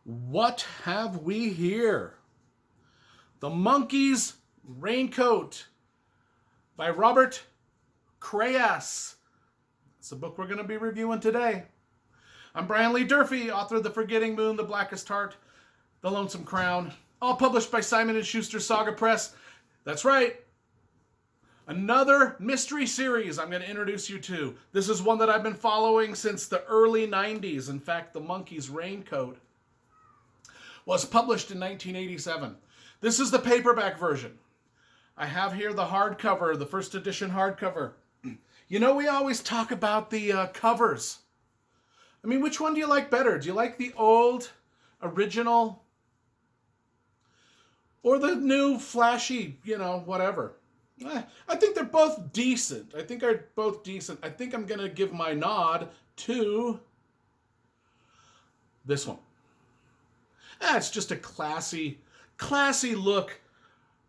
What have we here? The Monkey's Raincoat by Robert Crais. It's the book we're going to be reviewing today. I'm Brian Lee Durfee, author of The Forgetting Moon, The Blackest Heart, The Lonesome Crown, all published by Simon & Schuster Saga Press. That's right. Another mystery series I'm going to introduce you to. This is one that I've been following since the early 90s. In fact, The Monkey's Raincoat was published in 1987. This is the paperback version. I have here the hardcover, the first edition hardcover. You know, we always talk about the covers. I mean, which one do you like better? Do you like the old, original, or the new, flashy, whatever? I think they're both decent. I think I'm going to give my nod to this one. It's just a classy look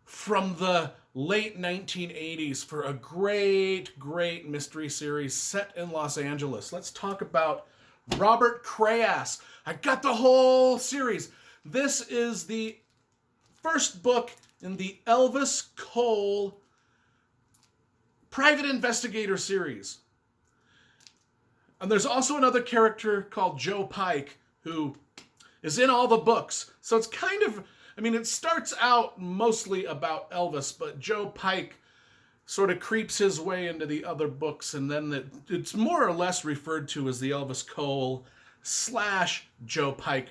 from the late 1980s for a great mystery series set in Los Angeles. Let's talk about Robert Crais. I got the whole series. This is the first book in the Elvis Cole Private Investigator series. And there's also another character called Joe Pike who is in all the books. So it's kind of, it starts out mostly about Elvis, but Joe Pike sort of creeps his way into the other books, and then it's more or less referred to as the Elvis Cole / Joe Pike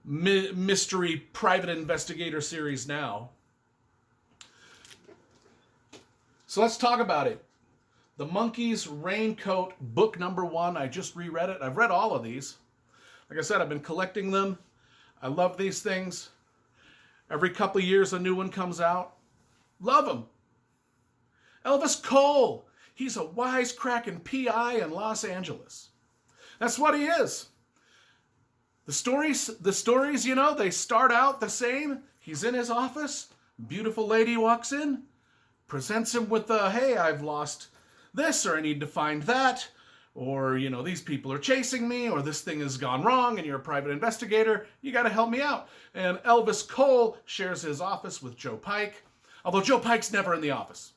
mystery private investigator series now. So let's talk about it. The Monkey's Raincoat, book number 1. I just reread it. I've read all of these. Like I said, I've been collecting them. I love these things. Every couple of years, a new one comes out. Love them. Elvis Cole. He's a wisecracking PI in Los Angeles. That's what he is. The stories, they start out the same. He's in his office. Beautiful lady walks in, presents him with hey, I've lost this, or I need to find that. Or, these people are chasing me, or this thing has gone wrong, and you're a private investigator. You got to help me out. And Elvis Cole shares his office with Joe Pike, although Joe Pike's never in the office.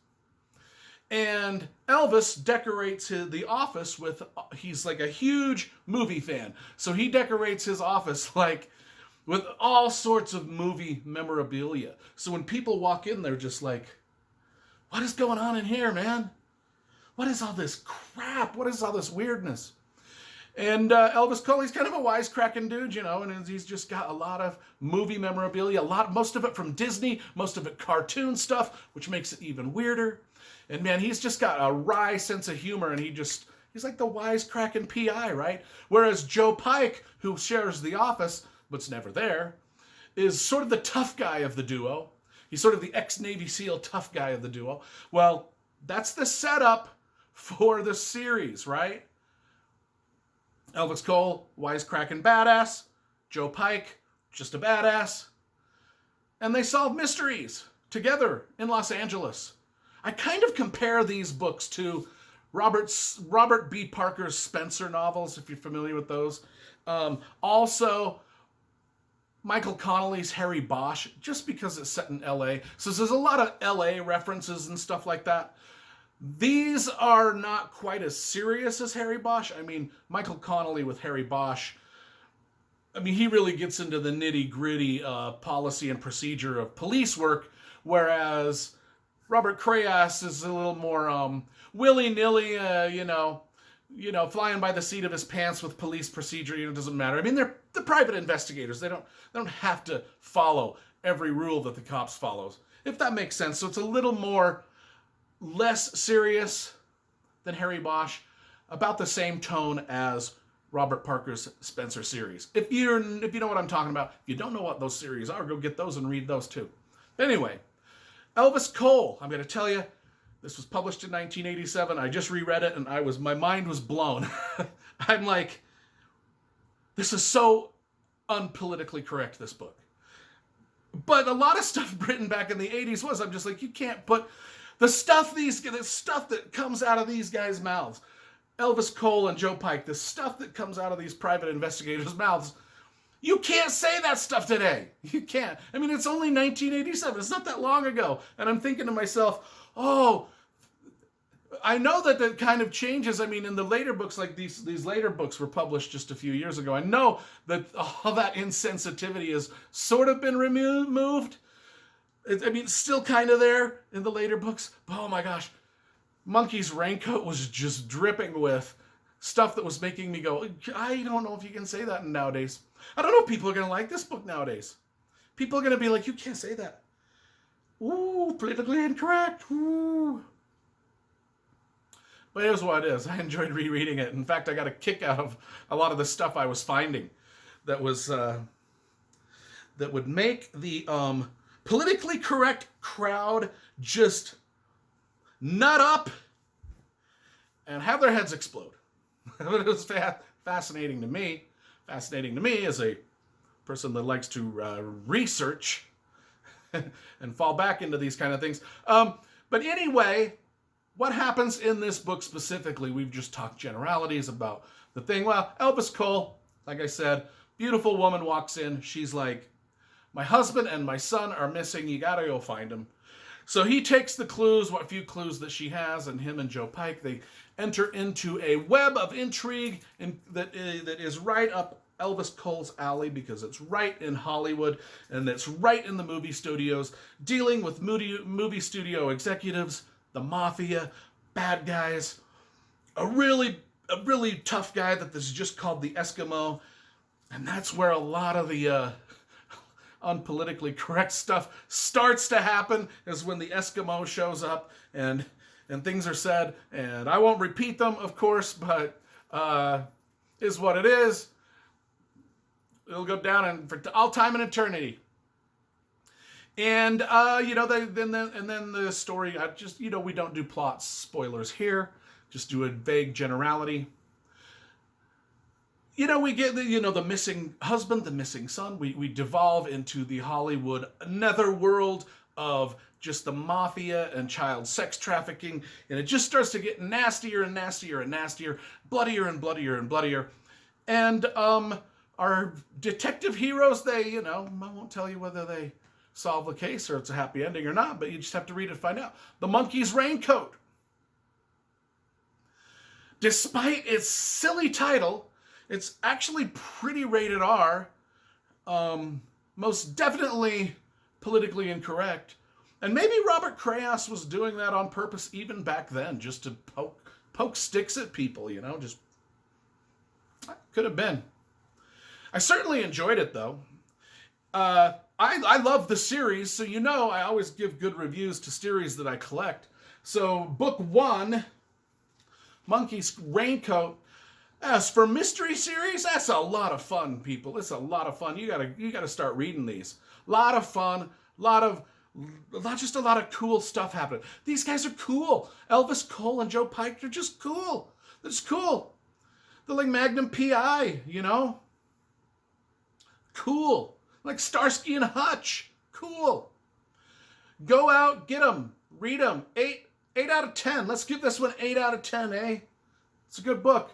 And Elvis decorates the office with, he's like a huge movie fan. So he decorates his office with all sorts of movie memorabilia. So when people walk in, they're just like, what is going on in here, man? What is all this crap? What is all this weirdness? And Elvis Cole, he's kind of a wisecracking dude, and he's just got a lot of movie memorabilia, most of it from Disney, most of it cartoon stuff, which makes it even weirder. And man, he's just got a wry sense of humor, and he's like the wisecracking PI, right? Whereas Joe Pike, who shares the office, but's never there, is sort of the tough guy of the duo. He's sort of the ex-Navy SEAL tough guy of the duo. Well, that's the setup for the series, right? Elvis Cole, wisecracking badass. Joe Pike, just a badass. And they solve mysteries together in Los Angeles. I kind of compare these books to Robert B. Parker's Spencer novels, if you're familiar with those. Also, Michael Connelly's Harry Bosch, just because it's set in L.A. So there's a lot of L.A. references and stuff like that. These are not quite as serious as Harry Bosch. Michael Connelly with Harry Bosch, he really gets into the nitty-gritty policy and procedure of police work, whereas Robert Crais is a little more willy-nilly, flying by the seat of his pants with police procedure. It doesn't matter. They're the private investigators. They don't have to follow every rule that the cops follows, if that makes sense. So it's a little more less serious than Harry Bosch, about the same tone as Robert Parker's Spencer series. If you know what I'm talking about. If you don't know what those series are, go get those and read those too. But anyway, Elvis Cole, I'm going to tell you, this was published in 1987. I just reread it and my mind was blown. I'm like, this is so unpolitically correct, this book. But a lot of stuff written back in the 80s was, I'm just like, you can't put the stuff that comes out of these guys' mouths. Elvis Cole and Joe Pike, the stuff that comes out of these private investigators' mouths, You can't say that stuff today. You can't. I mean, it's only 1987. It's not that long ago. And I'm thinking to myself, oh, I know that that kind of changes. I mean, in the later books, like these later books were published just a few years ago. I know that all that insensitivity has sort of been removed. It's still kind of there in the later books. But oh my gosh, Monkey's Raincoat was just dripping with stuff that was making me go, I don't know if you can say that nowadays. I don't know if people are going to like this book nowadays. People are going to be like, you can't say that. Ooh, politically incorrect. Ooh. But here's what it is. I enjoyed rereading it. In fact, I got a kick out of a lot of the stuff I was finding that was that would make the politically correct crowd just nut up and have their heads explode. It was fascinating to me. Fascinating to me as a person that likes to research and fall back into these kind of things. But anyway, what happens in this book specifically? We've just talked generalities about the thing. Well, Elvis Cole, like I said, beautiful woman walks in. She's like, my husband and my son are missing. You got to go find them. So he takes the clues, what few clues that she has, and him and Joe Pike, they enter into a web of intrigue that is right up Elvis Cole's alley because it's right in Hollywood and it's right in the movie studios, dealing with movie studio executives, the mafia, bad guys, a really tough guy that is just called the Eskimo, and that's where a lot of the unpolitically correct stuff starts to happen, is when the Eskimo shows up and things are said, and I won't repeat them, of course, but is what it is. It'll go down for all time and eternity. And then the story. We don't do plot spoilers here. Just do a vague generality. We get the missing husband, the missing son. We devolve into the Hollywood netherworld of just the mafia and child sex trafficking, and it just starts to get nastier and nastier and nastier, bloodier and bloodier and bloodier. And our detective heroes, I won't tell you whether they solve the case or it's a happy ending or not, but you just have to read it to find out. The Monkey's Raincoat. Despite its silly title, it's actually pretty rated R, most definitely politically incorrect. And maybe Robert Crais was doing that on purpose even back then, just to poke sticks at people, just could have been. I certainly enjoyed it, though. I love the series, so I always give good reviews to series that I collect. So book 1, Monkey's Raincoat. As for mystery series, that's a lot of fun, people. It's a lot of fun. You gotta start reading these. A lot of fun, a lot of cool stuff happening. These guys are cool. Elvis Cole and Joe Pike, they're just cool. They're just cool. They're like Magnum P.I., Cool. Like Starsky and Hutch. Cool. Go out, get them, read them. 8 out of 10. Let's give this one 8 out of 10, eh? It's a good book.